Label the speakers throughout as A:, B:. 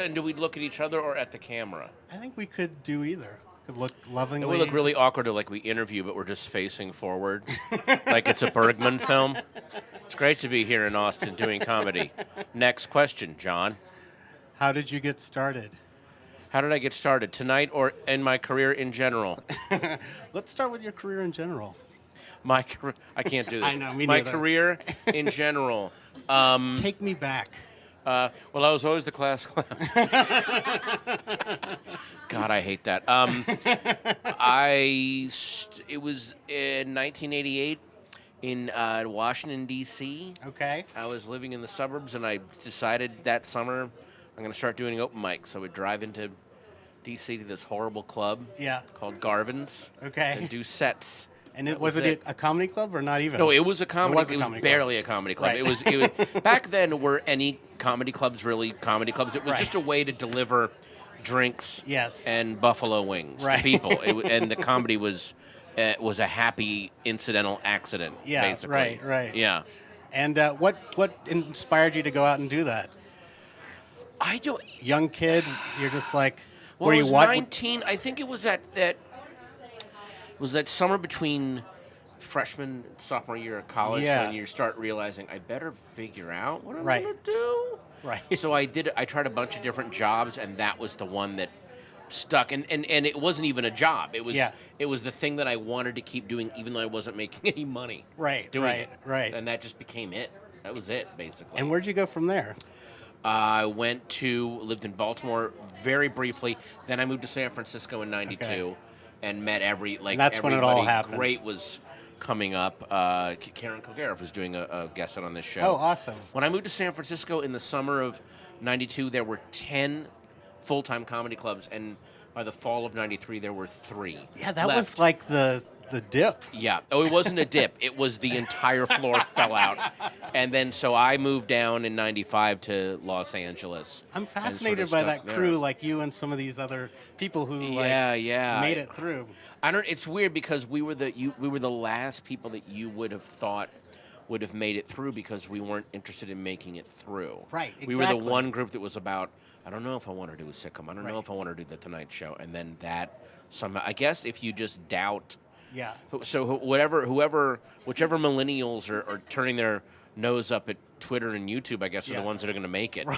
A: and do we look at each other or at the camera?
B: I think we could do either. Could look lovingly.
A: It would look really awkward to like we interview, but we're just facing forward, like it's a Bergman film. It's great to be here in Austin doing comedy. Next question, John.
B: How did you get started?
A: How did I get started? Tonight or in my career in general?
B: Let's start with your career in general.
A: My career. I can't do this.
B: I know, me
A: My
B: neither.
A: career in general.
B: Take me back.
A: Well, I was always the class clown. God, I hate that. It was in 1988 in Washington, D.C.
B: Okay.
A: I was living in the suburbs, and I decided that summer I'm going to start doing open mics. So I would drive into D.C. to this horrible club called Garvin's and do sets.
B: And was it a comedy club or not even?
A: No, it was a comedy.
B: It was
A: barely a comedy club.
B: Right.
A: It was back then. Were any comedy clubs really comedy clubs? It was just a way to deliver drinks and buffalo wings to people. And the comedy was a happy incidental accident.
B: Yeah,
A: basically.
B: right.
A: Yeah.
B: And what inspired you to go out and do that?
A: I don't.
B: Young kid, you're just like.
A: Well,
B: were
A: I
B: you
A: was
B: what?
A: 19. I think it was that. Was that summer between freshman and sophomore year of college when you start realizing I better figure out what I'm going to do?
B: Right.
A: So I tried a bunch of different jobs, and that was the one that stuck. And it wasn't even a job. It was the thing that I wanted to keep doing, even though I wasn't making any money.
B: Right.
A: And that just became it. That was it, basically.
B: And where'd you go from there?
A: I lived in Baltimore very briefly. Then I moved to San Francisco in '92. Okay. And met
B: and that's when it all happened.
A: Great was coming up. Karen Kilgariff was doing a guest on this show.
B: Oh, awesome.
A: When I moved to San Francisco in the summer of '92, there were 10 full-time comedy clubs, and by the fall of '93, there were 3.
B: Yeah, that
A: left.
B: was like the dip.
A: Yeah. Oh, it wasn't a dip. It was the entire floor fell out. And then so I moved down in '95 to Los Angeles.
B: I'm fascinated by that crew, like you and some of these other people who made it through.
A: It's weird because we were the last people that you would have thought would have made it through because we weren't interested in making it through.
B: Right, exactly.
A: We were the one group that was about, I don't know if I want to do a sitcom. I don't know if I want to do the Tonight Show. And then that somehow, I guess if you just doubt.
B: Yeah.
A: So whichever millennials are turning their nose up at Twitter and YouTube, I guess, are the ones that are going to make it.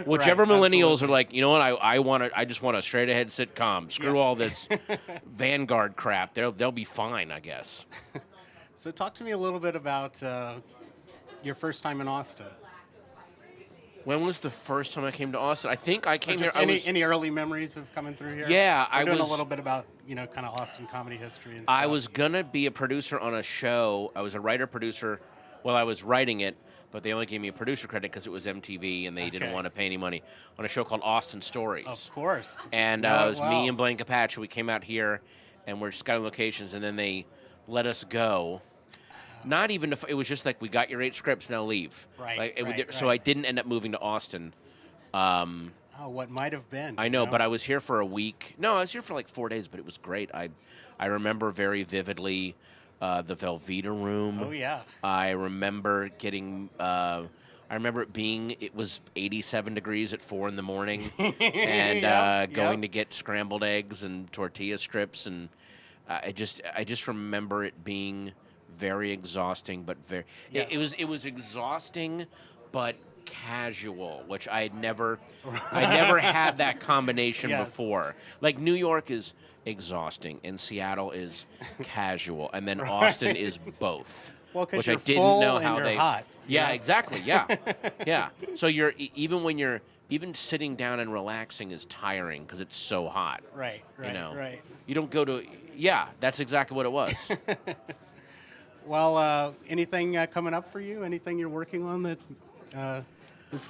A: Whichever millennials are like, you know what, I just want a straight ahead sitcom. Screw all this Vanguard crap. They'll be fine, I guess.
B: So talk to me a little bit about your first time in Austin.
A: When was the first time I came to Austin? I think I came here.
B: Any early memories of coming through here?
A: Yeah,
B: I was doing a little bit about kind of Austin comedy history and stuff.
A: I was gonna be a producer on a show. I was a writer-producer. Well, I was writing it, but they only gave me a producer credit because it was MTV and they didn't want to pay any money on a show called Austin Stories.
B: Of course.
A: And it was me and Blaine Capatch. We came out here and we're scouting locations, and then they let us go. Not even if it was just like we got your 8 scripts, now leave.
B: Right.
A: So I didn't end up moving to Austin.
B: What might have been.
A: I know, but I was here for a week. No, I was here for like 4 days, but it was great. I remember very vividly the Velveeta Room.
B: Oh yeah.
A: I remember getting. It was 87 degrees at 4 in the morning, and going to get scrambled eggs and tortilla strips, and I just remember it being very exhausting, but it was exhausting, but casual, which I never had that combination before. Like New York is exhausting and Seattle is casual, and then Austin is both.
B: Well, because
A: which
B: you're
A: I didn't
B: full
A: know
B: and
A: how
B: you're
A: they.
B: hot.
A: Yeah, exactly. Yeah, yeah. So even sitting down and relaxing is tiring because it's so hot.
B: Right. Right.
A: You don't go to. Yeah, that's exactly what it was.
B: Well, anything coming up for you? Anything you're working on that has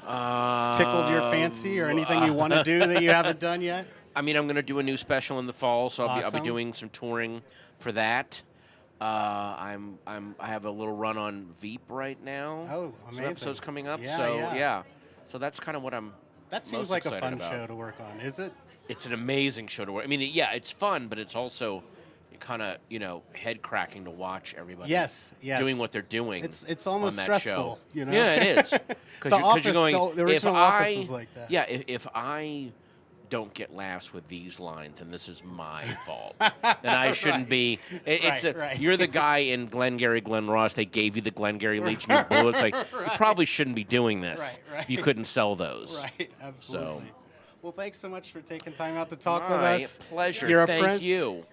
B: tickled your fancy, or anything you want to do that you haven't done yet?
A: I mean, I'm going to do a new special in the fall, so I'll
B: Awesome.
A: be doing some touring for that. I have a little run on Veep right now.
B: Oh, amazing!
A: Some episodes coming up.
B: Yeah.
A: So that's kind of what I'm.
B: That seems
A: most
B: like a
A: excited
B: fun
A: about.
B: show to work on, is it?
A: It's an amazing show to work. I mean, yeah, it's fun, but it's also kind of head cracking to watch everybody.
B: Yes.
A: Doing what they're doing.
B: It's almost
A: on that
B: stressful.
A: Show. Yeah, it is. Because you're going.
B: The original Office was like that.
A: Yeah, if I don't get laughs with these lines, and this is my fault. Then I shouldn't be. You're the guy in Glengarry Glen Ross. They gave you the Glengarry Leach new bullets. Like you probably shouldn't be doing this.
B: Right.
A: You couldn't sell those.
B: Right. Absolutely.
A: So.
B: Well, thanks so much for taking time out to talk with us.
A: Pleasure.
B: You're a
A: Thank
B: prince.
A: you.